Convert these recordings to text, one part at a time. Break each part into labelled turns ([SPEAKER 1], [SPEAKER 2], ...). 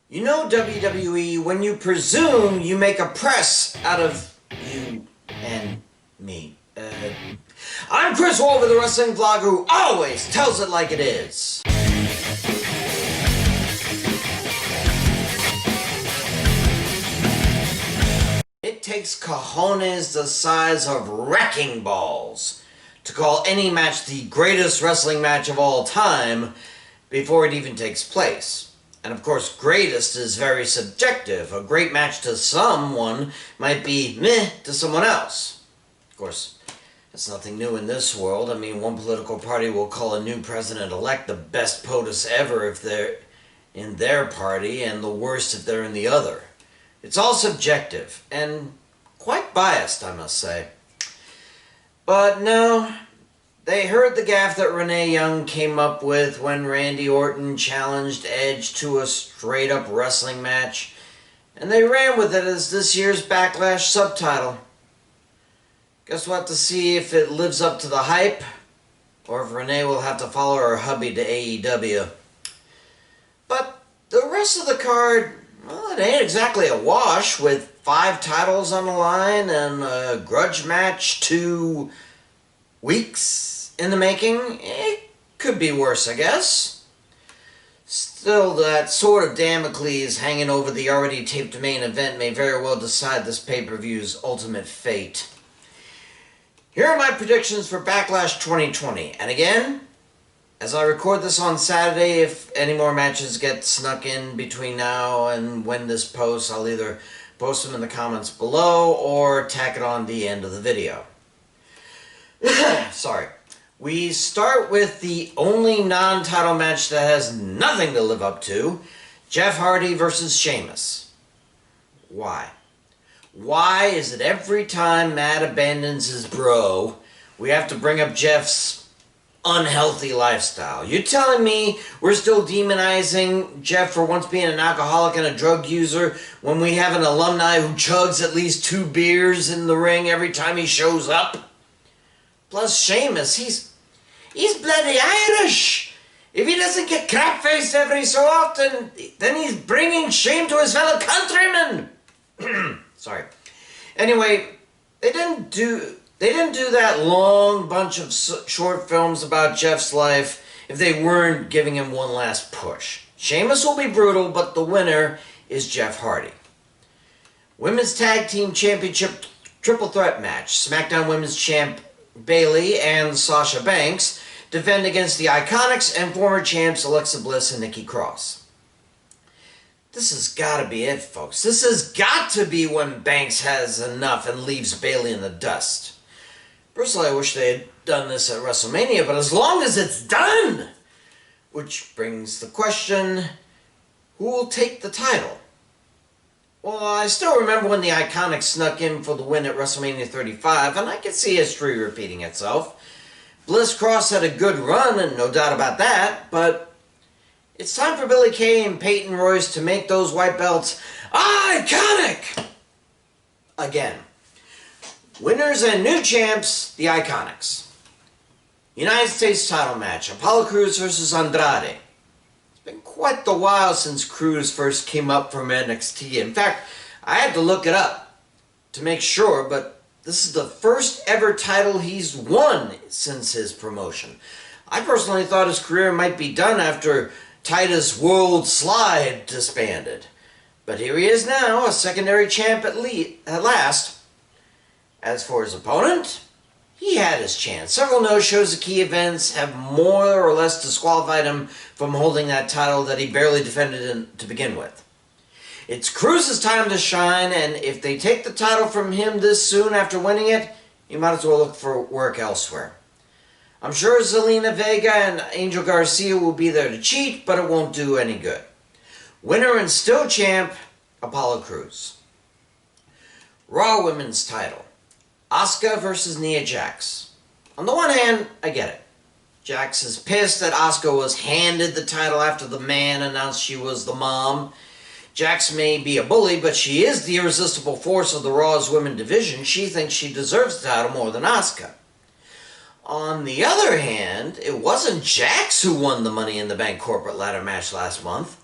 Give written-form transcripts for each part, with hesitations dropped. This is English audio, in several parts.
[SPEAKER 1] You know WWE, when you presume, you make a press out of you and me. I'm Chris Wolvie, the wrestling vlogger who always tells it like it is. It takes cojones the size of wrecking balls to call any match the greatest wrestling match of all time before it even takes place. And of course, greatest is very subjective. A great match to someone might be meh to someone else. Of course, that's nothing new in this world. I mean, one political party will call a new president-elect the best POTUS ever if they're in their party, and the worst if they're in the other. It's all subjective, and quite biased, I must say. But no, they heard the gaffe that Renee Young came up with when Randy Orton challenged Edge to a straight-up wrestling match, and they ran with it as this year's Backlash subtitle. Guess we'll have to see if it lives up to the hype, or if Renee will have to follow her hubby to AEW. But the rest of the card, well, it ain't exactly a wash, with 5 titles on the line and a grudge match 2 weeks in the making. It could be worse, I guess. Still, that sword of Damocles hanging over the already taped main event may very well decide this pay-per-view's ultimate fate. Here are my predictions for Backlash 2020. And again, as I record this on Saturday, if any more matches get snuck in between now and when this posts, I'll either post them in the comments below or tack it on the end of the video. Sorry. We start with the only non-title match that has nothing to live up to, Jeff Hardy versus Sheamus. Why? Why is it every time Matt abandons his bro, we have to bring up Jeff's unhealthy lifestyle? You're telling me we're still demonizing Jeff for once being an alcoholic and a drug user when we have an alumni who chugs at least 2 beers in the ring every time he shows up? Plus Sheamus, he's bloody Irish. If he doesn't get crap-faced every so often, then he's bringing shame to his fellow countrymen. Sorry. Anyway, they didn't do that long bunch of short films about Jeff's life if they weren't giving him one last push. Sheamus will be brutal, but the winner is Jeff Hardy. Women's Tag Team Championship Triple Threat match. SmackDown Women's Champ Bayley and Sasha Banks defend against the Iconics and former champs Alexa Bliss and Nikki Cross. This has got to be it, folks. This has got to be when Banks has enough and leaves Bayley in the dust. Personally, I wish they had done this at WrestleMania, but as long as it's done! Which brings the question, who will take the title? Well, I still remember when the Iconics snuck in for the win at WrestleMania 35, and I can see history repeating itself. Bliss Cross had a good run, and no doubt about that, but it's time for Billie Kay and Peyton Royce to make those white belts iconic! Again. Winners and new champs, the Iconics. United States title match, Apollo Crews versus Andrade. It's been quite the while since Crews first came up from NXT. In fact, I had to look it up to make sure, but this is the first ever title he's won since his promotion. I personally thought his career might be done after Titus World Slide disbanded. But here he is now, a secondary champ at last. As for his opponent, he had his chance. Several no-shows at key events have more or less disqualified him from holding that title that he barely defended to begin with. It's Cruz's time to shine, and if they take the title from him this soon after winning it, he might as well look for work elsewhere. I'm sure Zelina Vega and Angel Garcia will be there to cheat, but it won't do any good. Winner and still champ, Apollo Crews. Raw Women's title. Asuka versus Nia Jax. On the one hand, I get it. Jax is pissed that Asuka was handed the title after the man announced she was the mom. Jax may be a bully, but she is the irresistible force of the Raw's women division. She thinks she deserves the title more than Asuka. On the other hand, it wasn't Jax who won the Money in the Bank corporate ladder match last month.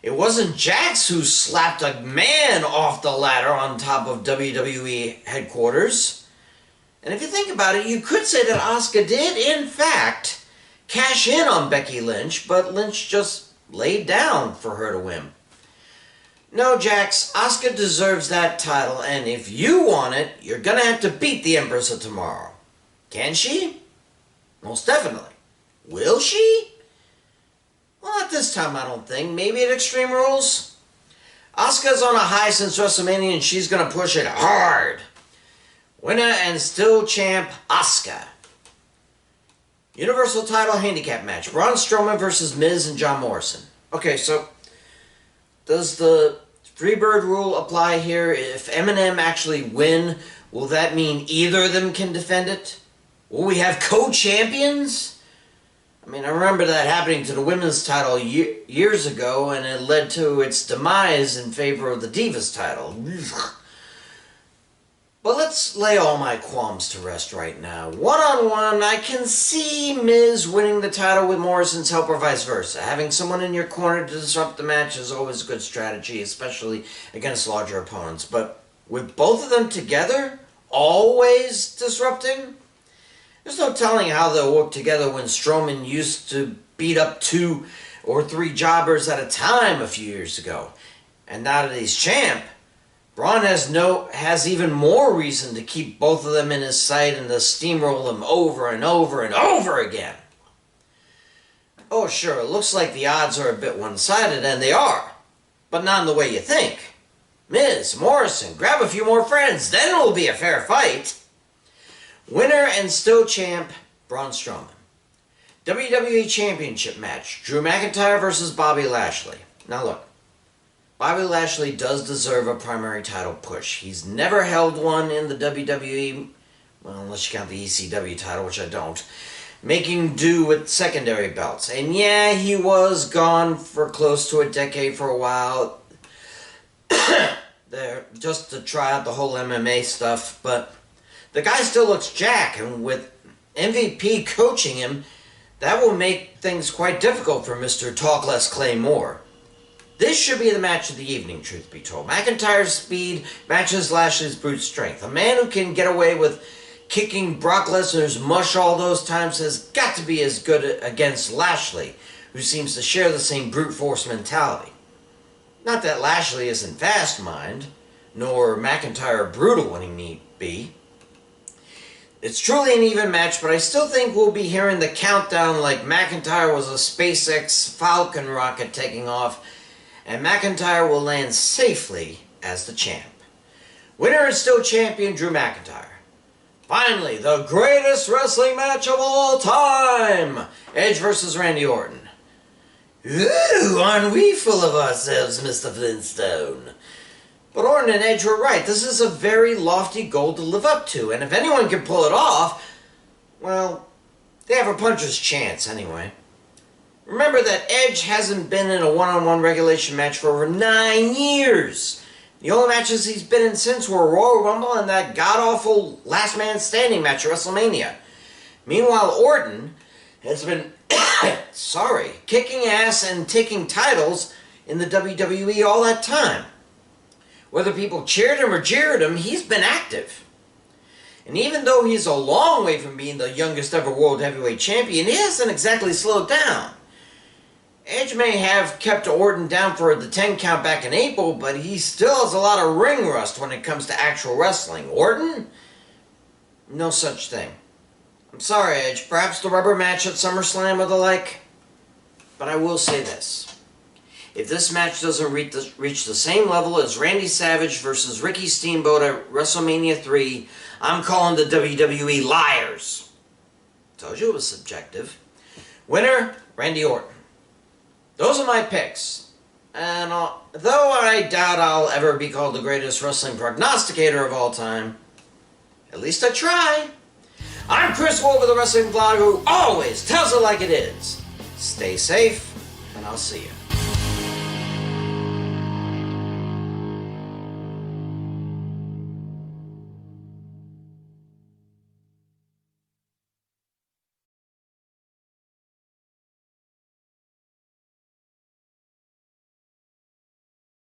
[SPEAKER 1] It wasn't Jax who slapped a man off the ladder on top of WWE headquarters. And if you think about it, you could say that Asuka did, in fact, cash in on Becky Lynch, but Lynch just laid down for her to win. No, Jax, Asuka deserves that title, and if you want it, you're gonna have to beat the Empress of Tomorrow. Can she? Most definitely. Will she? Well, at this time, I don't think. Maybe at Extreme Rules? Asuka's on a high since WrestleMania, and she's gonna push it hard. Winner and still champ, Asuka. Universal title handicap match. Braun Strowman versus Miz and John Morrison. Okay, so does the Freebird rule apply here? If M&M actually win, will that mean either of them can defend it? Will we have co-champions? I mean, I remember that happening to the women's title years ago, and it led to its demise in favor of the Divas title. But let's lay all my qualms to rest right now. One-on-one, I can see Miz winning the title with Morrison's help or vice versa. Having someone in your corner to disrupt the match is always a good strategy, especially against larger opponents. But with both of them together, always disrupting? There's no telling how they'll work together when Strowman used to beat up 2 or 3 jobbers at a time a few years ago. And now that he's champ, Braun has even more reason to keep both of them in his sight and to steamroll them over and over and over again. Oh sure, it looks like the odds are a bit one-sided, and they are. But not in the way you think. Miz, Morrison, grab a few more friends, then it'll be a fair fight. Winner and still champ, Braun Strowman. WWE Championship match, Drew McIntyre versus Bobby Lashley. Now look, Bobby Lashley does deserve a primary title push. He's never held one in the WWE, well, unless you count the ECW title, which I don't, making do with secondary belts. And yeah, he was gone for close to a decade for a while, there, just to try out the whole MMA stuff, but the guy still looks jacked, and with MVP coaching him, that will make things quite difficult for Mr. Talk Less Clay More. This should be the match of the evening, truth be told. McIntyre's speed matches Lashley's brute strength. A man who can get away with kicking Brock Lesnar's mush all those times has got to be as good against Lashley, who seems to share the same brute force mentality. Not that Lashley isn't fast, mind, nor McIntyre brutal when he need be. It's truly an even match, but I still think we'll be hearing the countdown like McIntyre was a SpaceX Falcon rocket taking off, and McIntyre will land safely as the champ. Winner and still champion, Drew McIntyre. Finally, the greatest wrestling match of all time! Edge versus Randy Orton. Ooh, aren't we full of ourselves, Mr. Flintstone? But Orton and Edge were right. This is a very lofty goal to live up to, and if anyone can pull it off, well, they have a puncher's chance anyway. Remember that Edge hasn't been in a one-on-one regulation match for over 9 years. The only matches he's been in since were Royal Rumble and that god-awful Last Man Standing match at WrestleMania. Meanwhile, Orton has been, kicking ass and taking titles in the WWE all that time. Whether people cheered him or jeered him, he's been active. And even though he's a long way from being the youngest ever World Heavyweight Champion, he hasn't exactly slowed down. Edge may have kept Orton down for the 10 count back in April, but he still has a lot of ring rust when it comes to actual wrestling. Orton? No such thing. I'm sorry, Edge. Perhaps the rubber match at SummerSlam or the like. But I will say this. If this match doesn't reach the same level as Randy Savage versus Ricky Steamboat at WrestleMania 3, I'm calling the WWE liars. Told you it was subjective. Winner, Randy Orton. Those are my picks. And though I doubt I'll ever be called the greatest wrestling prognosticator of all time, at least I try. I'm Chris Wolvie, the wrestling vlogger who always tells it like it is. Stay safe, and I'll see you.